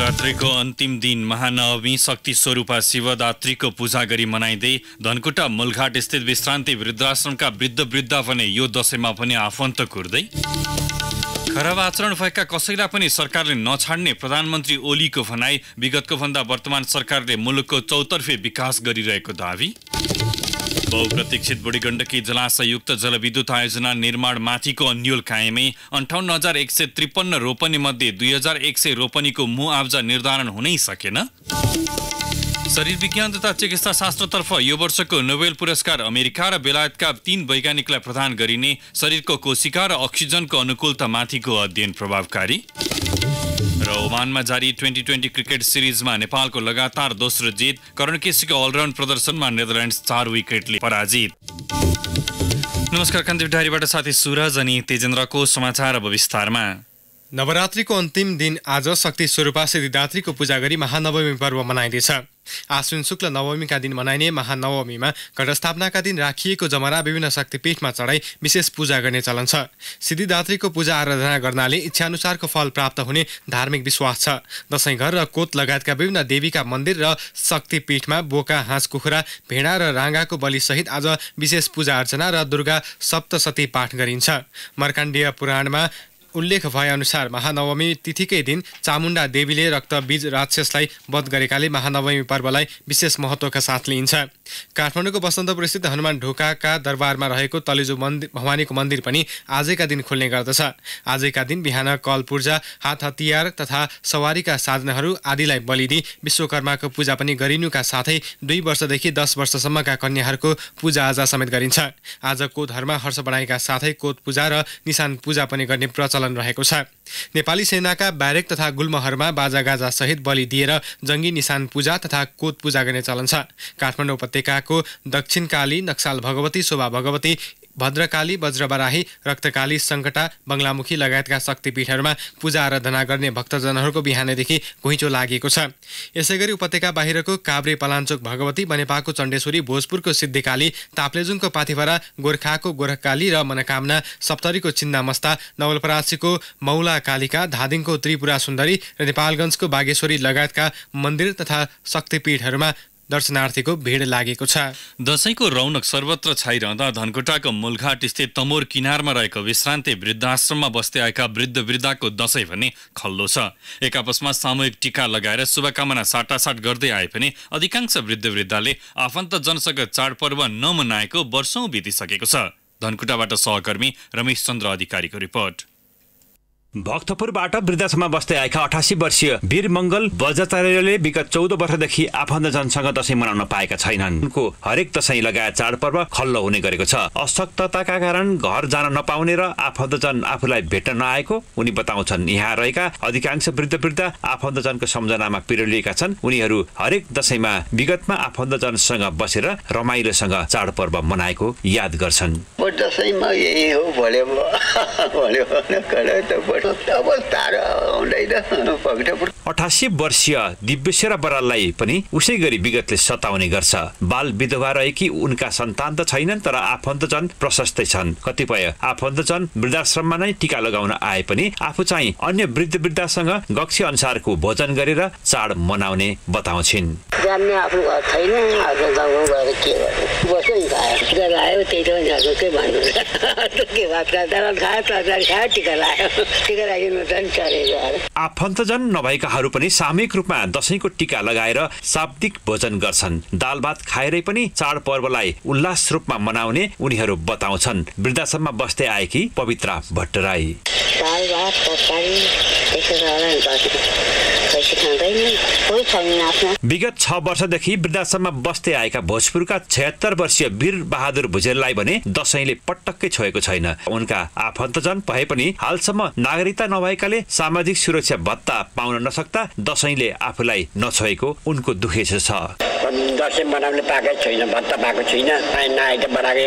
नवरात्रिको अन्तिम दिन महानवमी शक्ति स्वरूपा शिवदात्रीको पूजा गरी मनाइँदै धनकुटा मूलघाट स्थित विश्रान्ति वृद्धाश्रमका वृद्ध भने यो दशैंमा पनि आफन्त कुर्दै खराब आचरण भएका कसैलाई पनि सरकारले नछाड्ने प्रधानमन्त्री ओलीको भनाई। विगतको भन्दा वर्तमान सरकारले मुलुकको चौतर्फे विकास गरिरहेको दावी। बहुप्रतीक्षित बुढीगण्डकी जलाशयुक्त जलविद्युत आयोजना निर्माण माथिको अन्यल कायमै 58,153 रोपनी मध्ये 2,100 रोपनीको मुआवजा निर्धारण हुनै सकेन। शरीर विज्ञान तथा चिकित्सा शास्त्रतर्फ यो वर्षको नोबेल पुरस्कार अमेरिका र बेलायतका 3 वैज्ञानिकलाई प्रदान गरिने। शरीरको कोशिका र अक्सिजनको अनुकूलता माथिको अध्ययन प्रभावकारी। र ओमानमा जारी 2020 क्रिकेट सिरिजमा नेपालको लगातार दोस्रो जित। करण केसीको अलराउन्ड प्रदर्शनमा नेदरल्यान्ड्स 4 विकेटले पराजित। नमस्कार, कान्तिपुर डायरीबाट साथी सुरज अनि तेजेन्द्रको समाचार अब विस्तारमा। नवरात्रिको अन्तिम दिन आज शक्ति स्वरूपा सिद्धिदात्रीको पूजा गरी महानवमी पर्व मनाइँदैछ। आश्विन शुक्ल नवमीका दिन मनाइने महानवमीमा घटस्थापनाका दिन राखिएको जमरा विभिन्न शक्तिपीठमा चढाई विशेष पूजा गर्ने चलन छ। सिद्धिदात्रीको पूजा आराधना गर्नाले इच्छाअनुसारको फल प्राप्त हुने धार्मिक विश्वास छ। दशैंघर र कोत लगायतका विभिन्न देवीका मन्दिर र शक्तिपीठमा बोका, हाँस, कुखुरा, भेडा र राँगाको बलिसहित आज विशेष पूजा अर्चना र दुर्गा सप्तशती पाठ गरिन्छ। मार्कण्डेय पुराणमा उल्लेख भए अनुसार महानवमी तिथिकै दिन चामुण्डा देवीले रक्तबीज राक्षसलाई वध गरेकाले महानवमी पर्वलाई विशेष महत्त्वका साथ लिइन्छ। काठमाडौँको बसन्तपुर स्थित हनुमान ढोकाका दरबारमा रहेको तलेजु भवानीको मन्दिर पनि आजैका दिन खुल्ने गर्दछ। आजैका दिन बिहान कल पूर्जा, हात हतियार तथा सवारीका साधनहरू आदिलाई बलिदी विश्वकर्माको पूजा पनि गरिनुका साथै 2 वर्षदेखि 10 वर्षसम्मका कन्याहरूको पूजा आजा समेत गरिन्छ। आज कोतहरूमा हर्ष बढाइका साथै कोत पूजा र निशान पूजा पनि गर्ने प्रचलन रहेको छ। नेपाली सेनाका ब्यारेक तथा गुल्महरूमा बाजागाजा सहित बलि दिएर जङ्गी निशान पूजा तथा कोत पूजा गर्ने चलन छ। काठमाडौँ उपत्यकाको दक्षिणकाली, नक्साल भगवती, शोभा भगवती, भद्रकाली, वज्रबराही, रक्तकाली, सङ्कटा, बङ्गलामुखी लगायतका शक्तिपीठहरूमा पूजा आराधना गर्ने भक्तजनहरूको बिहानैदेखि घुइँचो लागेको छ। यसैगरी उपत्यका बाहिरको काभ्रे पलाञ्चोक भगवती, बनेपाको चण्डेश्वरी, भोजपुरको सिद्धिकाली, ताप्लेजुङको पाथिभरा, गोर्खाको गोरखकाली र मनोकामना, सप्तरीको छिन्दामस्ता, नवलपरासीको मौला कालिका, धादिङको त्रिपुरा सुन्दरी र नेपालगञ्जको बागेश्वरी लगायतका मन्दिर तथा शक्तिपीठहरूमा दर्शनार्थीको भिड लागेको छ। दशैंको रौनक सर्वत्र छाइरहँदा धनकुटाको मूलघाट स्थित तमोर किनारमा रहेको विश्रान्ति वृद्धाश्रममा बस्दै आएका वृद्धको दशैं भने खल्लो छ। एक आपसमा सामूहिक टीका लगाएर शुभकामना साटासाट गर्दै आए पनि अधिकांश वृद्धले आफन्तजनसँग चाडपर्व नमनाएको वर्षौं बितिसकेको छ। धनकुटाबाट सहकर्मी रमेश चन्द्र अधिकारीको रिपोर्ट। भक्तपुरबाट वृद्धाश्रममा बस्दै आएका 88 वर्षीय वीर मङ्गल बज्राचार्यले विगत 14 वर्षदेखि आफन्तजनसँग दशैं मनाउन पाएका छैनन्। उनको हरेक दशैं लगायत चाडपर्व खल्लो हुने गरेको छ। अशक्तताका कारण घर जान नपाउने र आफन्तजन आफूलाई भेट्न नआएको उनी बताउँछन्। यहाँ रहेका अधिकांश वृद्ध आफन्तजनको सम्झनामा पिरोलिएका छन्। उनीहरू हरेक दशैंमा विगतमा आफन्तजनसँग बसेर रमाइलोसँग चाडपर्व मनाएको याद गर्छन्। 88 वर्षीय दिव्येश्वर बराललाई पनि उसै गरी विगतले सताउने गर्छ। बाल विधवा रहेकी उनका सन्तान त छैनन्, तर आफन्तजन प्रशस्तै छन्। कतिपय आफन्तजन वृद्धाश्रममा नै टीका लगाउन आए पनि आफू चाहिँ अन्य वृद्धसँग गक्सी अनुसारको भोजन गरेर चाड मनाउने बताउँछिन्। आफन्तजन नभएकाहरू पनि सामूहिक रूपमा दशैंको टीका लगाएर शाब्दिक भोजन गर्छन्। दाल भात खाएरै पनि चाडपर्वलाई उल्लास रूपमा मनाउने उनीहरू बताउँछन्। वृद्धाश्रममा बस्दै आएकी पवित्रा भट्टराई। विगत 6 वर्षदेखि वृद्धाश्रममा बस्दै आएका भोजपुरका 76 वर्षीय वीर बहादुर भुजेललाई भने दशैंले पटक्कै छोएको छैन। उनका आफन्तजन भए पनि हालसम्म नागरिकता नभएकाले सामाजिक सुरक्षा भत्ता पाउन नसक्दा दशैंले आफूलाई नछोएको उनको दुखेसो छ। दशैं मनाउन पाएको छैन, भत्ता पाएको छैन,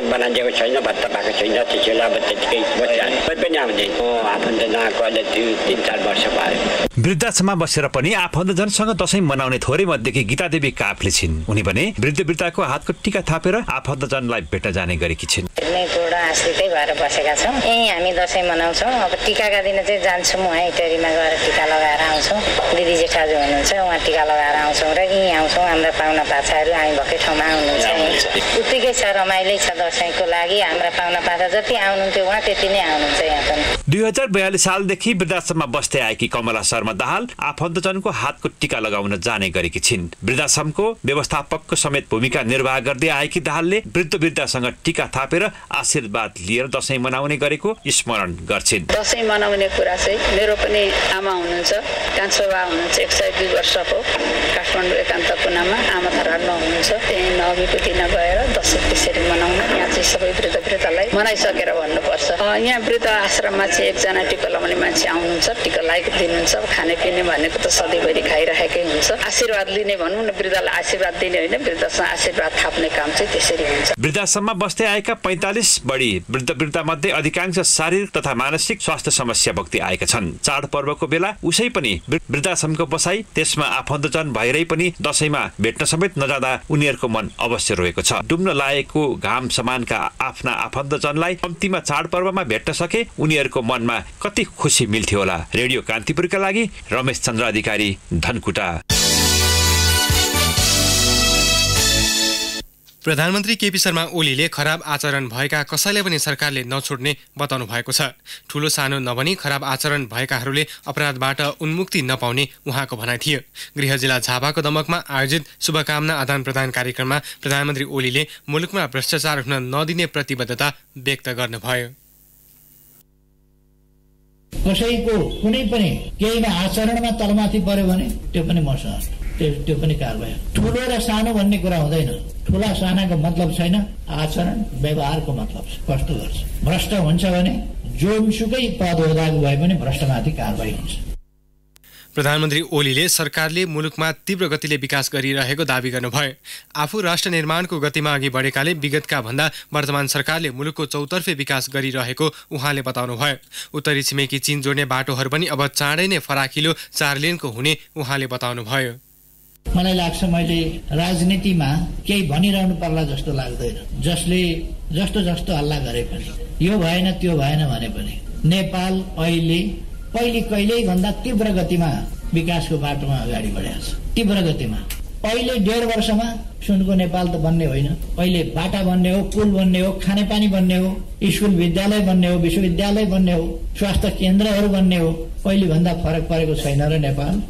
बनाइदिएको छैन, भत्ता पाएको छैन। त्यसैले अब त्यतिकै बसिहाल्छ। कोही पनि आउँदैन। आफू आफन्त नआएको अहिले 3-4 वर्ष भयो। वृद्धाश्रममा बसेर पनि आफन्तजनसँग दशैं मनाउने थोरै मध्येकी गीतादेवी काफले छिन्। उनी भने वृद्धको हातको टीका थापेर आफन्तजनलाई भेट्न जाने गरेकी छिन्। गोडा आश्रितै भएर बसेका छौँ। यहीँ हामी दशैं मनाउँछौँ। अब टिकाका दिन चाहिँ जान्छौँ उहाँ इटरीमा गएर टिका लगाएर आउँछौँ। दिदी जेठाजु हुनुहुन्छ उहाँ टिका लगाएर आउँछौँ र यहीँ आउँछौँ। हाम्रा पाहुना पाछाहरू हामी भएकै ठाउँमा आउनुहुन्छ। उत्तिकै छ, रमाइलै छ दशैंको लागि। हाम्रा पाहुना पाछा जति आउनुहुन्थ्यो उहाँ त्यति नै आउनुहुन्छ यहाँ पनि। 2042 सालदेखि वृद्धाश्रममा बस्दै आएकी कमला शर्मा दाहाल आफन्तजनको हातको टीका लगाउन जाने गरेकी छिन्। वृद्धाश्रमको व्यवस्थापकको समेत भूमिका निर्वाह गर्दै आएकी दाहालले वृद्धसँग टीका थापेर आशीर्वाद लिएर दशैं मनाउने गरेको स्मरण गर्छिन्। दशैं मनाउने कुरा चाहिँ मेरो पनि आमा हुनुहुन्छ, कान्छोबा हुनुहुन्छ, 102 वर्षको काठमाडौँ एकान्त कुनामा आमा धरानमा हुनुहुन्छ। त्यही नवमीको दिन गएर दशैं त्यसरी मनाउन यहाँ चाहिँ सबै वृद्धलाई मनाइसकेर भन्नुपर्छ। यहाँ वृद्ध आश्रममा चाहिँ एकजना टिका लगाउने मान्छे आउनुहुन्छ, टिका लगाएको दिनुहुन्छ। खाने पिउने भनेको त सधैँभरि खाइरहेकै हुन्छ। आशीर्वाद लिने भनौँ न, वृद्धलाई आशीर्वाद दिने होइन, वृद्धसँग आशीर्वाद थाप्ने काम चाहिँ त्यसरी हुन्छ। वृद्धाश्रममा बस्दै आएका 45 बढी वृद्ध मध्ये अधिकांश शारीरिक तथा मानसिक स्वास्थ्य समस्या बोक्दै आएका छन्। चाडपर्वको बेला उसै पनि वृद्धाश्रमको बसाई, त्यसमा आफन्तजन भएरै पनि दशैंमा भेट्न समेत नजाँदा उनीहरूको मन अवश्य रोएको छ। डुब्न लागेको घाम समानका आफ्ना आफन्तजनलाई कम्तीमा चाडपर्वमा भेट्न सके उनीहरूको मनमा कति खुसी मिल्थ्यो होला। रेडियो कान्तिपुरका लागि रमेश चन्द्र अधिकारी, धनकुटा। प्रधानमन्त्री केपी शर्मा ओलीले खराब आचरण भएका कसैलाई पनि सरकारले नछोड्ने बताउनु भएको छ। ठूलो सानो नभनी खराब आचरण भएकाहरूले अपराधबाट उन्मुक्ति नपाउने उहाँको भनाइ थियो। गृह जिल्ला झापाको दमकमा आयोजित शुभकामना आदान प्रदान कार्यक्रममा प्रधानमन्त्री ओलीले मुलुकमा भ्रष्टाचार हुन नदिने प्रतिबद्धता व्यक्त गर्नुभयो। कसैको कुनै पनि केहीमा आचरणमा तलमाथि पर्यो भने त्यो पनि मसँग त्यो पनि कारबाही। ठुलो र सानो भन्ने कुरा हुँदैन। ठुला सानाको मतलब छैन, आचरण व्यवहारको मतलब छ। कस्तो गर्छ भ्रष्ट हुन्छ भने जोनसुकै पद होदाको भए पनि भ्रष्टमाथि कारबाही हुन्छ। प्रधानमन्त्री ओलीले सरकारले मुलुकमा तीव्र गतिले विकास गरिरहेको दावी गर्नुभयो। आफू राष्ट्र निर्माणको गतिमा अघि बढेकाले विगतका भन्दा वर्तमान सरकारले मुलुकको चौतर्फे विकास गरिरहेको उहाँले बताउनुभयो। उत्तरी छिमेकी चीन जोड्ने बाटोहरू पनि अब चाँडै नै फराकिलो 4 लेनको हुने उहाँले बताउनुभयो। मलाई लाग्छ मैले राजनीतिमा केही भनिरहनु पर्ला जस्तो लाग्दैन। जसले जस्तो हल्ला गरे पनि, यो भएन त्यो भएन भने पनि नेपाल अहिले कहिल्यै भन्दा तीव्र गतिमा विकासको बाटोमा अगाडि बढेको छ। तीव्र गतिमा अहिले 1.5 वर्षमा सुनको नेपाल त बन्ने होइन। अहिले बाटा बन्ने हो, पुल बन्ने हो, खानेपानी बन्ने हो, स्कुल विद्यालय बन्ने हो, विश्वविद्यालय बन्ने हो, स्वास्थ्य केन्द्रहरू बन्ने हो। पहिले भन्दा फरक परेको छैन र नेपाल।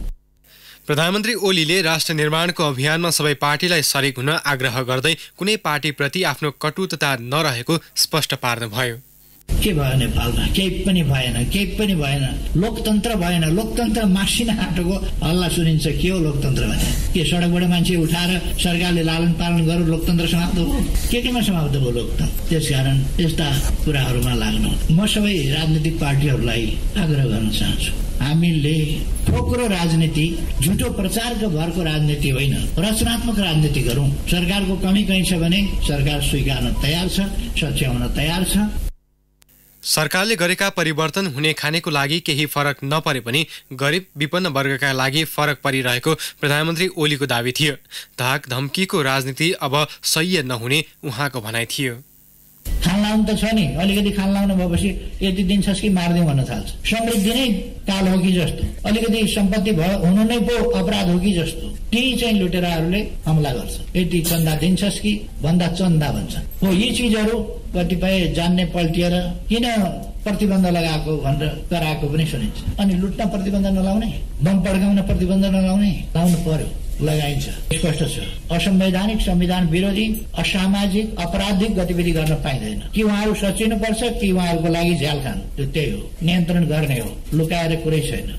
प्रधानमन्त्री ओलीले राष्ट्र निर्माणको अभियानमा सबै पार्टीलाई सरिक हुन आग्रह गर्दै कुनै पार्टीप्रति आफ्नो कटुता नरहेको स्पष्ट पार्नुभयो। के भयो नेपालमा? केही पनि भएन। लोकतन्त्र भएन। लोकतन्त्र मासिन आँटेको हल्ला सुनिन्छ। के हो लोकतन्त्र भने? के सडकबाट मान्छे उठाएर सरकारले लालन पालन गरेर लोकतन्त्र समाप्त हो? केमा समाप्त भयो लोकतन्त्र? त्यसकारण यस्ता कुराहरूमा लाग्नु म सबै राजनीतिक पार्टीहरूलाई आग्रह गर्न चाहन्छु। हामीले ठोक्रो राजनीति, झुटो प्रचारको भरको राजनीति होइन, रचनात्मक राजनीति गरौँ। सरकारको कमी कहीँ छ भने सरकार स्वीकार्न तयार छ, सच्याउन तयार छ। सरकारले गरेका परिवर्तन हुने खानेको लागि केही फरक नपरे पनि गरिब विपन्न वर्गका लागि फरक परिरहेको प्रधानमन्त्री ओलीको दावी थियो। धाक धम्कीको राजनीति अब सह्य नहुने उहाँको भनाइ थियो। खान लाउनु त छ नि, अलिकति खान लाउनु भएपछि यति दिन्छस् कि मार्दिउँ भन्न थाल्छ। समृद्धि नै काल हो कि जस्तो, अलिकति सम्पत्ति हुनु नै पो अपराध हो कि जस्तो त्यही चाहिँ लुटेराहरूले हमला गर्छ। यति चन्दा दिन्छस् कि भन्दा चन्दा भन्छ हो। यी चिजहरू कतिपय जान्ने पल्टिएर किन प्रतिबन्ध लगाएको भनेर कराएको पनि सुनिन्छ। अनि लुट्न प्रतिबन्ध नलाउने, बम पड्काउन प्रतिबन्ध नलाउने, लाउनु पर्यो, लगाइन्छ। स्पष्ट छ, असंवैधानिक, संविधान विरोधी, असामाजिक, आपराधिक गतिविधि गर्न पाइँदैन। कि उहाँहरू सचिनुपर्छ कि उहाँहरूको लागि झ्याल खानु, त्यही हो। नियन्त्रण गर्ने हो, लुकाएर कुरै छैन।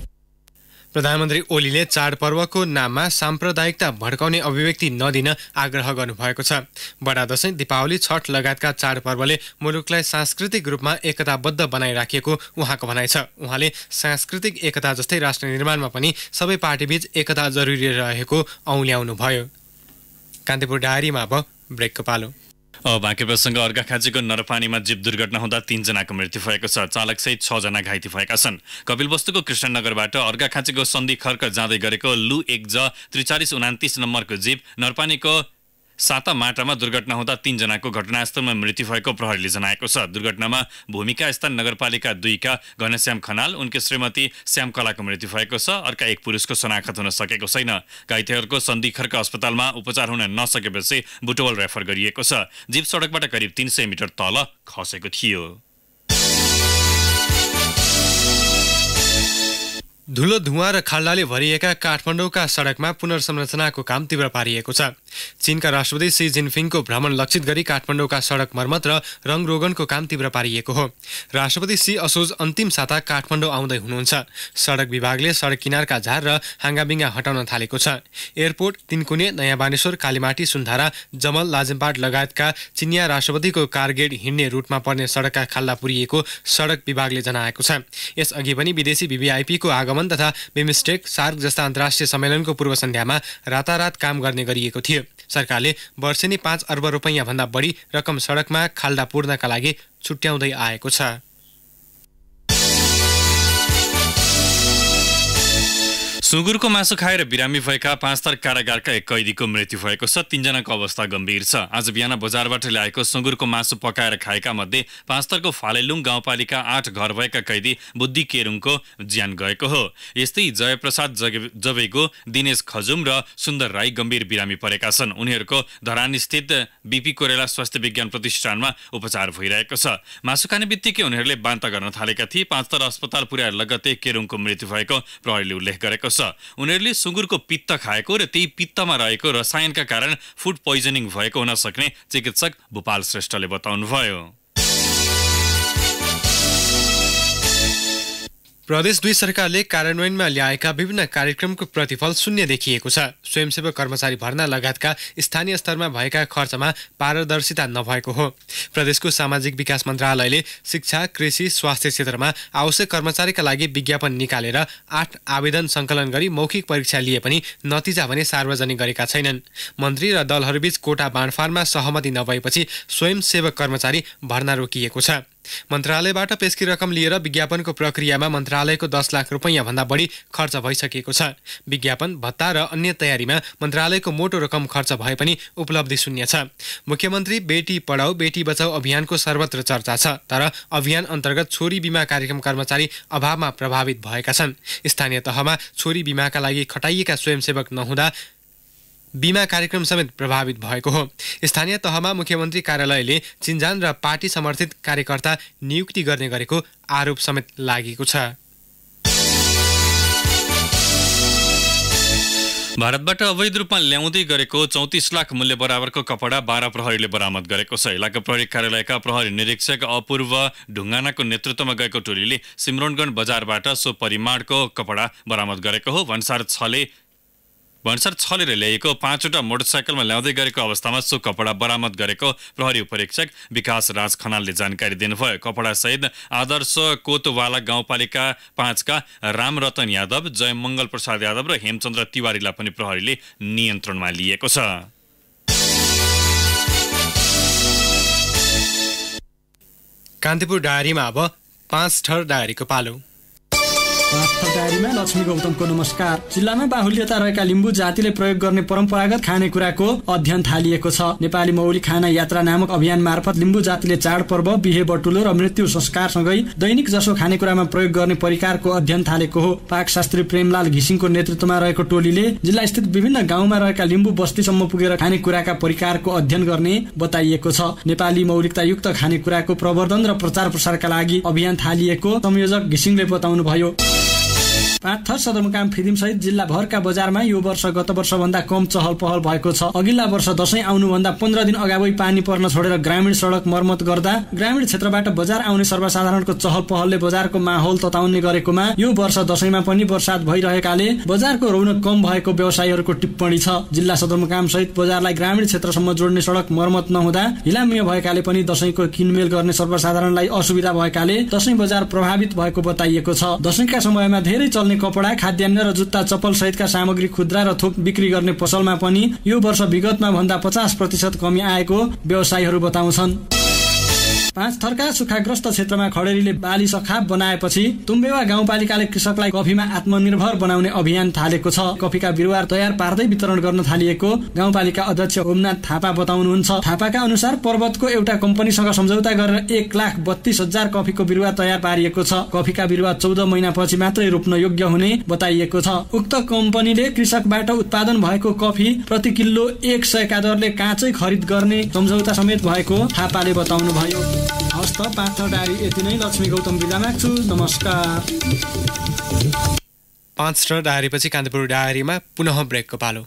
प्रधानमन्त्री ओलीले चाडपर्वको नाममा साम्प्रदायिकता भड्काउने अभिव्यक्ति नदिन आग्रह गर्नुभएको छ। बडा दशैं, दीपावली, छठ लगायतका चाडपर्वले मुलुकलाई सांस्कृतिक रूपमा एकताबद्ध बनाइराखेको उहाँको भनाइ छ। उहाँले सांस्कृतिक एकता जस्तै राष्ट्र निर्माणमा पनि सबै पार्टीबीच एकता जरुरी रहेको औल्याउनुभयो। कान्तिपुर डायरीमा अब ब्रेकको पालो। बाँकी प्रसङ्ग अर्घाखाँचीको नरपानीमा जीप दुर्घटना हुँदा 3 जनाको मृत्यु भएको छ। चालकसहित 6 जना घाइते भएका छन्। कपिलवस्तुको कृष्णनगरबाट अर्घाखाँचीको सन्धि खर्क जाँदै गरेको लु 1J 4329 नम्बरको जीप नरपानीको साता माटामा दुर्घटना हुँदा 3 जनाको घटनास्थलमा मृत्यु भएको प्रहरीले जनाएको छ। दुर्घटनामा भूमिका स्थान नगरपालिका 2 का घनश्याम खनाल, उनकी श्रीमती श्यामकलाको मृत्यु भएको छ। अर्का एक पुरुषको शनाखत हुन सकेको छैन। घाइतेहरूको सन्धि खर्क अस्पतालमा उपचार हुन नसकेपछि बुटवल रेफर गरिएको छ। जीप सडकबाट करिब 300 मिटर तल खसेको थियो। धुलो धुवाँ र खाल्डाले भरिएका काठमाडौँका सडकमा पुनर्संरचनाको काम तीव्र पारिएको छ। चीनका राष्ट्रपति सी जिनपिङको भ्रमण लक्षित गरी काठमाडौँका सडक मर्मत र रङरोगनको काम तीव्र पारिएको हो। राष्ट्रपति सी असोज अन्तिम साता काठमाडौँ आउँदै हुनुहुन्छ। सडक विभागले सडक किनारका झार र हाँगाबिङ्गा हटाउन थालेको छ। एयरपोर्ट, तिनकुने, नयाँ बानेश्वर, कालीमाटी, सुन्धारा, जमल, लाजेमपाट लगायतका चिनिया राष्ट्रपतिको कारगेट हिँड्ने रुटमा पर्ने सडकका खाल्डा पुरिएको सडक विभागले जनाएको छ। यसअघि पनि विदेशी VVIPको आगमन तथा बिमस्टेक, सार्क जस्ता अन्तर्राष्ट्रिय सम्मेलनको पूर्व सन्ध्यामा रातारात काम गर्ने गरिएको थियो। सरकारले वर्षेनी 5 अर्ब रुपैयाँ भन्दा बढी रकम सडकमा खाल्डा पुर्नका लागि छुट्याउँदै आएको छ। सुँगुरको मासु खाएर बिरामी भएका 5 थर कारागारका एक कैदीको मृत्यु भएको छ। 3 जनाको अवस्था गम्भीर छ। आज बिहान बजारबाट ल्याएको सुँगुरको मासु पकाएर खाएका मध्ये 5 थरको फालेलुङ गाउँपालिका 8 घर भएका कैदी बुद्धि केरुङको ज्यान गएको हो। यस्तै जयप्रसाद जबेको, दिनेश खजुम र सुन्दर राई गम्भीर बिरामी परेका छन्। उनीहरूको धरान स्थित BP कोरेला स्वास्थ्य विज्ञान प्रतिष्ठानमा उपचार भइरहेको छ। मासु खाने बित्तिकै उनीहरूले बान्ता गर्न थालेका थिए। 5 थर अस्पताल पुर्याएर लगत्तै केरुङको मृत्यु भएको प्रहरीले उल्लेख गरेको छ। उनीहरूले सुँगुरको पित्त खाएको र त्यही पित्तमा रहेको रसायनका कारण फुड पोइजनिङ भएको हुन सक्ने चिकित्सक भूपाल श्रेष्ठले बताउनुभयो। प्रदेश 2 सरकारले कार्यान्वयनमा ल्याएका विभिन्न कार्यक्रमको प्रतिफल शून्य देखिएको छ। स्वयंसेवक कर्मचारी भर्ना लगायतका स्थानीय स्तरमा भएका खर्चमा पारदर्शिता नभएको हो। प्रदेशको सामाजिक विकास मन्त्रालयले शिक्षा, कृषि, स्वास्थ्य क्षेत्रमा आवश्यक कर्मचारीका लागि विज्ञापन निकालेर 8 आवेदन सङ्कलन गरी मौखिक परीक्षा लिए पनि नतिजा भने सार्वजनिक गरेका छैनन्। मन्त्री र दलहरूबीच कोटा बाँडफाँडमा सहमति नभएपछि स्वयंसेवक कर्मचारी भर्ना रोकिएको छ। मन्त्रालयबाट पेशकी रकम लिएर विज्ञापनको प्रक्रियामा मन्त्रालयको 10 लाख रुपैयाँ भन्दा बढी खर्च भइसकेको छ। विज्ञापन, भत्ता र अन्य तयारीमा मन्त्रालयको मोटो रकम खर्च भए पनि उपलब्धि शून्य छ। मुख्यमन्त्री बेटी पढाऊ बेटी बचाऊ अभियानको सर्वत्र चर्चा छ, तर अभियान अन्तर्गत छोरी बिमा कार्यक्रम कर्मचारी अभावमा प्रभावित भएका छन्। स्थानीय तहमा छोरी बिमाका लागि खटाइएका स्वयंसेवक नहुँदा बिमा कार्यक्रम समेत प्रभावित भएको हो। स्थानीय तहमा मुख्यमन्त्री कार्यालयले चिन्जान र पार्टी समर्थित कार्यकर्ता नियुक्ति गर्ने गरेको आरोप समेत लागेको छ। भारतबाट अवैध रूपमा ल्याउँदै गरेको 34 लाख मूल्य बराबरको कपडा 12 प्रहरीले बरामद गरेको छ। इलाका प्रहरी कार्यालयका प्रहरी निरीक्षक अपूर्व ढुङ्गानाको नेतृत्वमा गएको टोलीले सिमरौनगढ बजारबाट सो परिमाणको कपडा बरामद गरेको हो। भन्सार छलेर ल्याएको 5वटा मोटरसाइकलमा ल्याउँदै गरेको अवस्थामा सो कपडा बरामद गरेको प्रहरी उपरीक्षक विकास राज खनालले जानकारी दिनुभयो। कपडासहित आदर्श कोतवाला गाउँपालिका 5 का रामरतन यादव, जयमङ्गल प्रसाद यादव र हेमचन्द्र तिवारीलाई पनि प्रहरीले नियन्त्रणमा लिएको छ। कान्तिपुर डायरीमा अब 5 थर डायरीको पालो। डायरीमा लक्ष्मी गौतमको नमस्कार। जिल्लामा बाहुल्यता रहेका लिम्बू जातिले प्रयोग गर्ने परम्परागत खानेकुराको अध्ययन थालिएको छ। नेपाली मौलिक खाना यात्रा नामक अभियान मार्फत लिम्बू जातिले चाडपर्व, बिहे बटुलो र मृत्यु संस्कारसँगै दैनिक जसो खानेकुरामा प्रयोग गर्ने परिकारको अध्ययन थालेको हो। पाकशास्त्री प्रेमलाल घिसिङको नेतृत्वमा रहेको टोलीले जिल्लास्थित विभिन्न गाउँमा रहेका लिम्बू बस्तीसम्म पुगेर खानेकुराका परिकारको अध्ययन गर्ने बताइएको छ। नेपाली मौलिकतायुक्त खानेकुराको प्रवर्धन र प्रचार प्रसारका लागि अभियान थालिएको संयोजक घिसिङले बताउनुभयो। 5 थर सदरमुकाम फिदिम सहित जिल्लाभरका बजारमा यो वर्ष गत वर्ष भन्दा कम चहल पहल भएको छ। अघिल्ला वर्ष दशैं आउनुभन्दा 15 दिन अगावै पानी पर्न छोडेर ग्रामीण सडक मर्मत गर्दा ग्रामीण क्षेत्रबाट बजार आउने सर्वसाधारणको चहल पहलले बजारको माहौल तताउने गरेकोमा यो वर्ष दशैंमा पनि वर्षात भइरहेकाले बजारको रौनक कम भएको व्यवसायीहरूको टिप्पणी छ। जिल्ला सदरमुकाम सहित बजारलाई ग्रामीण क्षेत्रसम्म जोड्ने सडक मर्मत नहुँदा हिलामिया भएकाले पनि दशैंको किनमेल गर्ने सर्वसाधारणलाई असुविधा भएकाले दशैं बजार प्रभावित भएको बताइएको छ। दशैंका समयमा धेरै चल्ने कपडा, खाद्यान्न र जुत्ता चप्पल सहितका सामग्री खुद्रा र थोक बिक्री गर्ने पसलमा पनि यो वर्ष विगतमा भन्दा 50% कमी आएको व्यवसायीहरू बताउँछन्। 5 थरका सुखाग्रस्त क्षेत्रमा खडेरीले बाली सखाप बनाएपछि तुम्बेवा गाउँपालिकाले कृषकलाई कफीमा आत्मनिर्भर बनाउने अभियान थालेको छ। कफीका बिरुवा तयार पार्दै वितरण गर्न थालिएको गाउँपालिका अध्यक्ष ओमनाथ थापा बताउनुहुन्छ। थापाका अनुसार पर्वतको एउटा कम्पनीसँग सम्झौता गरेर 1,32,000 कफीको बिरुवा तयार पारिएको छ। कफीका बिरुवा 14 महिनापछि मात्रै रोप्न योग्य हुने बताइएको छ। उक्त कम्पनीले कृषकबाट उत्पादन भएको कफी प्रति किलो 100 का दरले काँचै खरिद गर्ने सम्झौता समेत भएको थापाले बताउनुभयो। हस्त 5 थर डायरी यति नै। लक्ष्मी गौतम बिदा माग्छु, नमस्कार। 5 थर डायरीपछि कान्तिपुर डायरीमा पुनः ब्रेकको पालो।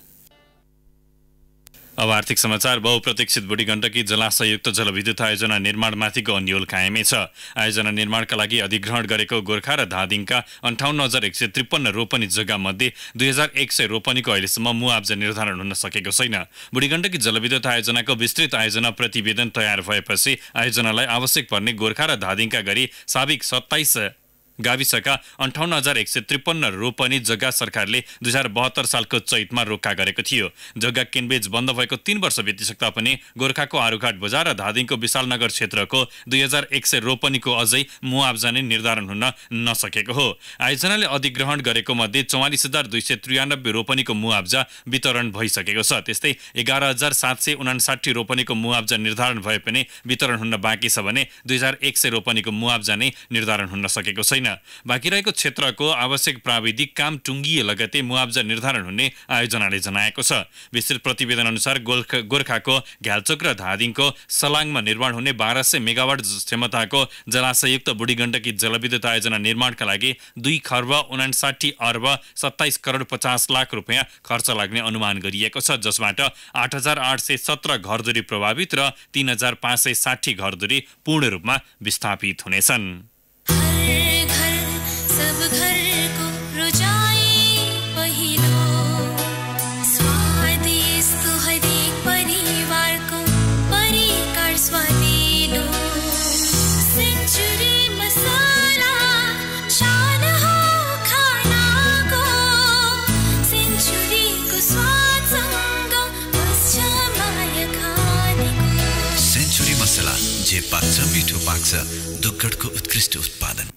अब आर्थिक समाचार। बहुप्रतीक्षित बुढी गण्डकी जलाशययुक्त जलविद्युत आयोजना निर्माणमाथिको अन्यल कायमै छ। आयोजना निर्माणका लागि अधिग्रहण गरेको गोर्खा र धादिङका 58,153 रोपनी जग्गा मध्ये 2,100 रोपनीको अहिलेसम्म मुआब्जा निर्धारण हुन सकेको छैन। बुढी गण्डकी जलविद्युत आयोजनाको विस्तृत आयोजना प्रतिवेदन तयार भएपछि आयोजनालाई आवश्यक पर्ने गोर्खा र धादिङका गरी साबिक 27 गाविसका 58,153 रोपनी जग्गा सरकारले 2072 सालको चैतमा रोक्का गरेको थियो। जग्गा किनबेच बन्द भएको 3 वर्ष बितिसक्दा पनि गोर्खाको आरुघाट बजार र धादिङको विशालनगर क्षेत्रको 2,100 रोपनीको अझै मुआब्जा नै निर्धारण हुन नसकेको हो। आयोजनाले अधिग्रहण गरेको मध्ये 44,293 रोपनीको मुआब्जा वितरण भइसकेको छ। त्यस्तै 11,759 रोपनीको मुआब्जा निर्धारण भए पनि वितरण हुन बाँकी छ भने 2,100 रोपनीको मुआब्जा नै निर्धारण हुन सकेको छैन। बाँकी रहेको क्षेत्रको आवश्यक प्राविधिक काम टुङ्गिए लगतै मुआब्जा निर्धारण हुने आयोजनाले जनाएको छ। विस्तृत प्रतिवेदन अनुसार गोर्खाको घ्यालचोक र धादिङको सलाङमा निर्माण हुने 1200 मेगावाट क्षमताको जलाशययुक्त बुढी गण्डकी जलविद्युत आयोजना निर्माणका लागि 2,59 अर्ब 27 करोड 50 लाख रुपियाँ खर्च लाग्ने अनुमान गरिएको छ, जसबाट 8,817 घरधुरी प्रभावित र 3,560 घरधुरी पूर्ण रूपमा विस्थापित हुनेछन्। मिठो पाक्छ, दुग्गडको उत्कृष्ट उत्पादन।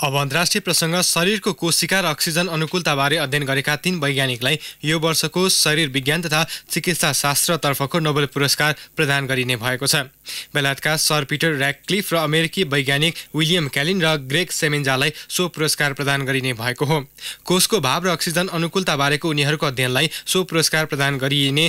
अब अन्तर्राष्ट्रिय प्रसङ्ग। शरीरको कोशिका र अक्सिजन अनुकूलताबारे अध्ययन गरेका 3 वैज्ञानिकलाई यो वर्षको शरीर विज्ञान तथा चिकित्सा शास्त्रतर्फको नोबेल पुरस्कार प्रदान गरिने भएको छ। बेलायतका सर पिटर र्याडक्लिफ र अमेरिकी वैज्ञानिक विलियम क्यालिन र ग्रेग सेमेन्जालाई सो पुरस्कार प्रदान गरिने भएको हो। कोषको भाव र अक्सिजन अनुकूलताबारेको उनीहरूको अध्ययनलाई सो पुरस्कार प्रदान गरिने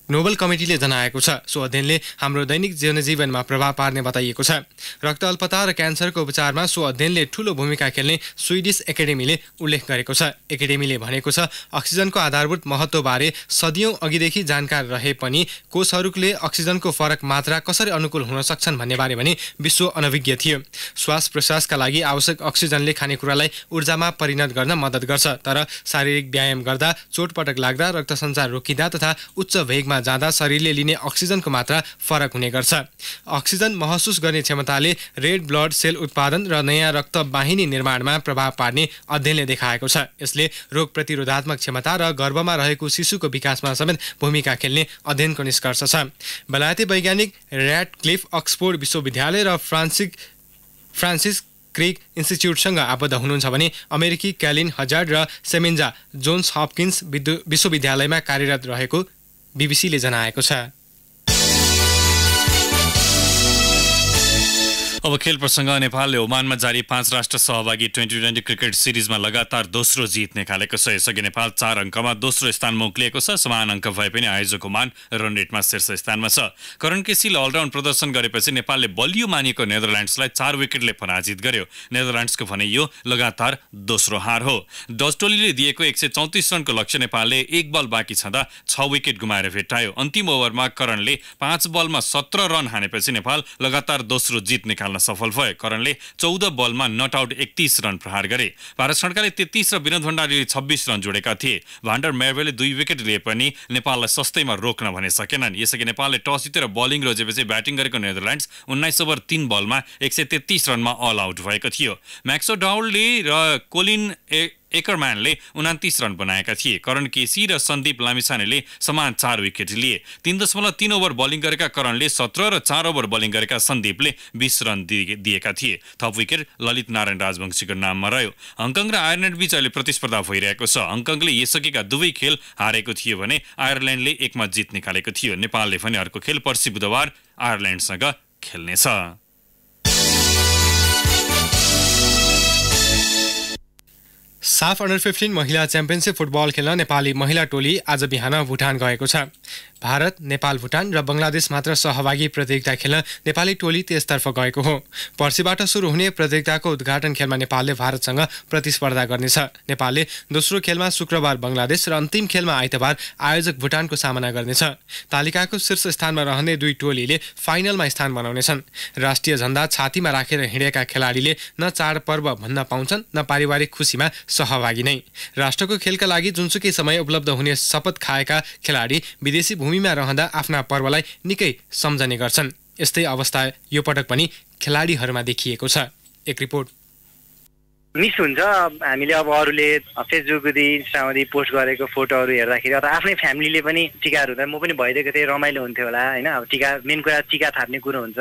नोबेल कमिटीले जनाएको छ। सो अध्ययनले हाम्रो दैनिक जनजीवनमा प्रभाव पार्ने बताइएको छ। रक्त अल्पता र क्यान्सरको उपचारमा सो अध्ययनले ठूलो भूमिका खेल्ने स्विडिस एकाडेमीले उल्लेख गरेको छ। एकाडेमीले भनेको छ, अक्सिजनको आधारभूत महत्त्वबारे सदियौं अघिदेखि जानकार रहे पनि कोषहरूले अक्सिजनको फरक मात्रा कसरी अनुकूल हुन सक्छन् भन्नेबारे भने विश्व अनभिज्ञ थियो। श्वास प्रश्वासका लागि आवश्यक अक्सिजनले खानेकुरालाई ऊर्जामा परिणत गर्न मद्दत गर्छ, तर शारीरिक व्यायाम गर्दा, चोटपटक लाग्दा, रक्त सञ्चार रोकिँदा तथा उच्च वेगमा जाँदा शरीरले लिने अक्सिजनको मात्रा फरक हुने गर्छ। अक्सिजन महसुस गर्ने क्षमताले रेड ब्लड सेल उत्पादन र नयाँ रक्त वाहिनी निर्माणमा प्रभाव पार्ने अध्ययनले देखाएको छ। यसले रोग प्रतिरोधात्मक क्षमता र गर्भमा रहेको शिशुको विकासमा समेत भूमिका खेल्ने अध्ययनको निष्कर्ष छ। बेलायती वैज्ञानिक र्याडक्लिफ अक्सफोर्ड विश्वविद्यालय र फ्रान्सिस क्रिक इन्स्टिच्युटसँग आबद्ध हुनुहुन्छ भने अमेरिकी क्यालिन हजार्ड र सेमेन्जा जोन्स हपकिन्स विश्वविद्यालयमा कार्यरत रहेको बीबीसीले जनाएको छ। अब खेल प्रसङ्ग। नेपालले ओमानमा जारी 5 राष्ट्र सहभागी T20 क्रिकेट सिरिजमा लगातार दोस्रो जित निकालेको छ। यसअघि नेपाल 4 अङ्कमा दोस्रो स्थानमा उक्लिएको छ। समान अङ्क भए पनि आयोजक ओमान रन रेटमा शीर्ष स्थानमा छ। करण केसीले अलराउन्ड प्रदर्शन गरेपछि नेपालले बलियो मानिएको नेदरल्यान्ड्सलाई 4 विकेटले पराजित गर्यो। नेदरल्यान्ड्सको भने यो लगातार दोस्रो हार हो। डच टोलीले दिएको 134 रनको लक्ष्य नेपालले 1 बल बाँकी छँदा 6 विकेट गुमाएर भेट्टायो। अन्तिम ओभरमा करणले 5 बलमा 17 रन हानेपछि नेपाल लगातार दोस्रो जित निकाल्न सफल भए। करणले 14 बलमा नट आउट 31 रन प्रहार गरे। भारत खड्काले 33 र विनोद भण्डारीले 26 रन जोडेका थिए। भान्डर मेयरवेले 2 विकेट लिए पनि नेपाललाई सस्तैमा रोक्न भने सकेनन्। यसअघि नेपालले टस जितेर बलिङ रोजेपछि ब्याटिङ गरेको नेदरल्यान्ड्स 19 ओभर 3 बलमा 133 रनमा अल आउट भएको थियो। म्याक्सो डाउलले र कोलिन एकरम्यानले 29 रन बनाएका थिए। करण केसी र सन्दीप लामिछानेले समान 4 विकेट लिए। 3.3 ओभर बलिङ गरेका करणले 17 र 4 ओभर बलिङ गरेका सन्दीपले 20 रन दिएका थिए। थप विकेट ललित नारायण राजवंशीको नाममा रह्यो। हङकङ र आयरल्यान्ड बीच अहिले प्रतिस्पर्धा भइरहेको छ। हङकङले यसअघिका दुवै खेल हारेको थियो भने आयरल्यान्डले 1 मा जित निकालेको थियो। नेपालले भने अर्को खेल पर्सि बुधबार आयरल्यान्डसँग खेल्नेछ। साफ अन्डर 15 महिला च्याम्पियनसिप फुटबल खेल्न नेपाली महिला टोली आज बिहान भुटान गएको छ। भारत, नेपाल, भुटान र बङ्गलादेश मात्र सहभागी प्रतियोगिता खेल्न नेपाली टोली त्यसतर्फ गएको हो। पर्सिबाट सुरु हुने प्रतियोगिताको उद्घाटन खेलमा नेपालले भारतसँग प्रतिस्पर्धा गर्नेछ। नेपालले दोस्रो खेलमा शुक्रबार बङ्गलादेश र अन्तिम खेलमा आइतबार आयोजक भुटानको सामना गर्नेछ। तालिकाको शीर्ष स्थानमा रहने दुई टोलीले फाइनलमा स्थान बनाउनेछन्। राष्ट्रिय झण्डा छातीमा राखेर हिँडेका खेलाडीले न चाडपर्व भन्न पाउँछन् न पारिवारिक खुसीमा सहभागी नै। राष्ट्रको खेलका लागि जुनसुकै समय उपलब्ध हुने शपथ खाएका खेलाडी विदेशी भूमिमा रहँदा आफ्ना पर्वलाई निकै सम्झने गर्छन्। यस्तै अवस्था यो पटक पनि खेलाडीहरूमा देखिएको छ। एक रिपोर्ट। मिस हुन्छ हामीले अब अरूले फेसबुकदेखि इन्स्टामा पोस्ट गरेको फोटोहरू हेर्दाखेरि अथवा आफ्नै फ्यामिलीले पनि टिकाहरू हुँदा म पनि भइदिएको थिएँ, रमाइलो हुन्थ्यो होला होइन। अब टिका मेन कुरा टिका थाप्ने कुरो हुन्छ,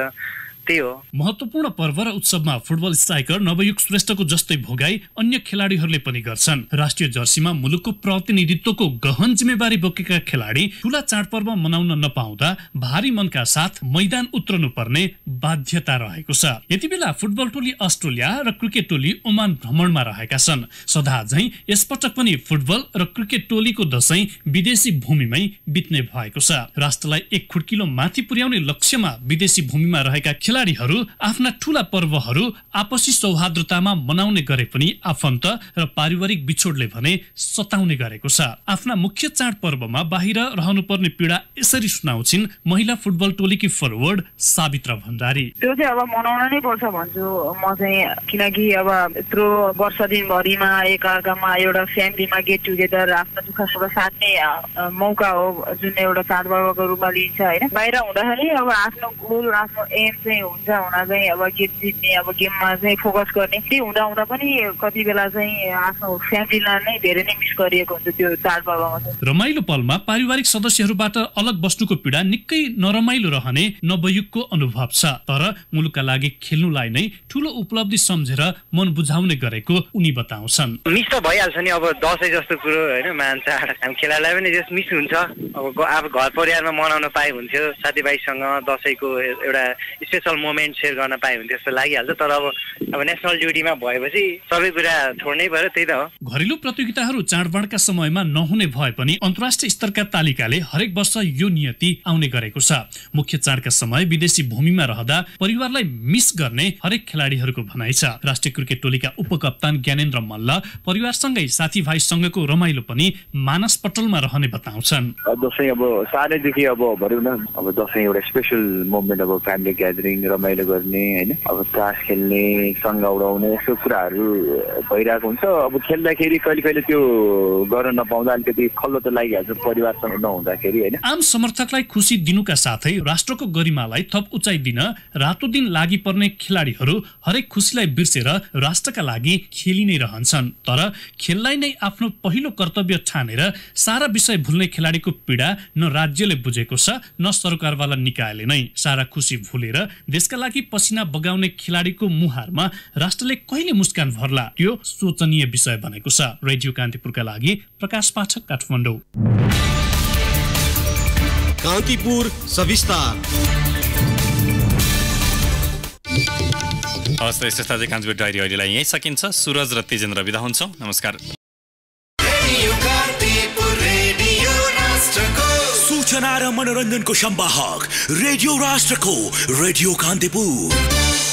त्यही हो। महत्त्वपूर्ण पर्व र उत्सवमा फुटबल स्ट्राइकर नवयुग श्रेष्ठको जस्तै भोगाई अन्य खेलाडीहरूले पनि गर्छन्। राष्ट्रिय जर्सीमा मुलुकको प्रतिनिधित्वको गहन जिम्मेवारी बोकेका खेलाडी ठूला चाडपर्व मनाउन नपाउँदा भारी मनका साथ मैदान उत्रनु पर्ने बाध्यता रहेको छ। यति बेला फुटबल टोली अस्ट्रेलिया र क्रिकेट टोली ओमान भ्रमणमा रहेका छन्। सदा झैं यसपटक पनि फुटबल र क्रिकेट टोलीको दशैं विदेशी भूमिमै बित्ने भएको छ। राष्ट्रलाई एक खुड्किलो माथि पुर्याउने लक्ष्यमा विदेशी भूमिमा रहेका खेलाडीहरू आफ्ना ठूला पर्वहरू आपसी सौहार्दतामा मनाउने गरे पनि आफन्त र पारिवारिक बिछोडले भने सताउने गरेको छ। आफ्ना मुख्य चाडपर्वमा बाहिर रहनुपर्ने पीडा यसरी सुनाउँछिन् महिला फुटबल टोलीकी फरवर्ड सावित्रा भण्डारी। त्यो चाहिँ अब मनाउन नै पर्छ भन्छु म चाहिँ, किनकि अब यत्रो वर्ष दिनभरिमा एकअर्कामा एउटा फ्यामिलीमा गेट टुगेदर आफ्नो दुःख सुख साट्ने मौका हो जुन एउटा चाडपर्वको रूपमा लिन्छ होइन। बाहिर हुँदाखेरि अब आफ्नो गोल आफ्नो एम चाहिँ हुन्छ हुन चाहिँ अब गेम जित्ने, अब गेममा चाहिँ फोकस गर्ने, त्यही हुँदा हुँदा पनि कति बेला चाहिँ आफ्नो फ्यामिलीलाई नै धेरै नै मिस गरिएको हुन्छ त्यो चाडपर्वमा। रमाइलो पलमा पारिवारिक सदस्यहरूबाट अलग बस्नुको पीडा निकै नरमाइलो रहने नवयुगको अनुभव छ। तर मुलुकका लागि खेल्नुलाई नै ठूलो उपलब्धि सम्झेर मन बुझाउने गरेको उनी बताउँछन्। मिस त भइहाल्छ नि, अब दसैँ जस्तो कुरो होइन मान चाड, हामी खेलाडीलाई पनि जस मिस हुन्छ। अब घर परिवारमा मनाउन पाए हुन्थ्यो, साथीभाइसँग दसैँको एउटा स्पेसल मोमेन्ट सेयर गर्न पाए हुन्थ्यो जस्तो लागिहाल्छ। तर अब नेसनल ड्युटीमा भएपछि सबै कुरा छोड्नै पर्यो, त्यही त हो। घरेलु प्रतियोगिताहरू चाडबाडका समयमा नहुने भए पनि अन्तर्राष्ट्रिय स्तरका तालिकाले हरेक वर्ष यो नियति आउने गरेको छ। मुख्य चाडका समय विदेशी भूमिमा रहँदा परिवारलाई मिस गर्ने हरेक खेलाडीहरूको भनाइ छ। राष्ट्रिय क्रिकेट टोलीका उपकप्तान ज्ञानेन्द्र मल्ल परिवारसँगै साथीभाइसँगको रमाइलो पनि मानस पटलमा रहने बताउँछन्। दसैँ अब सानैदेखि अब भनौँ न अब दसैँ एउटा स्पेसल मोमेन्ट, अब फ्यामिली ग्यादरिङ रमाइलो गर्ने होइन, अब तास खेल्ने, सँग उडाउने यस्तो कुराहरू भइरहेको हुन्छ। अब खेल्दाखेरि कहिले कहिले त्यो गर्न नपाउँदा अलिकति खल्लो त लागिहाल्छ परिवारसँग नहुँदाखेरि होइन। आम समर्थकलाई खुसी दिनुका साथै राष्ट्रको गरिमालाई थप उचाइ दिन रातो दिन लागि पर्ने खेलाडीहरू हरेक खुसीलाई बिर्सेर राष्ट्रका लागि खेलि नै रहन्छन्। तर खेललाई नै आफ्नो पहिलो कर्तव्य ठानेर सारा विषय भुल्ने खेलाडीको पीडा न राज्यले बुझेको छ न सरकारवाला निकायले नै। सारा खुसी भुलेर देशका लागि पसिना बगाउने खेलाडीको मुहारमा राष्ट्रले कहिले मुस्कान भर्ला, त्यो सोचनीय विषय बनेको छ। रेडियो कान्तिपुरका लागि प्रकाश पाठक, काठमाडौँ। कान्तिपुर सविस्तार। हस् त यस्तो कान्तिपुर डायरी अहिलेलाई यहीँ सकिन्छ। सुरज र तेजेन्द्र बिदा हुन्छौँ। नमस्कार। सूचना र मनोरञ्जनको संवाहक रेडियो राष्ट्रको रेडियो कान्तिपुर।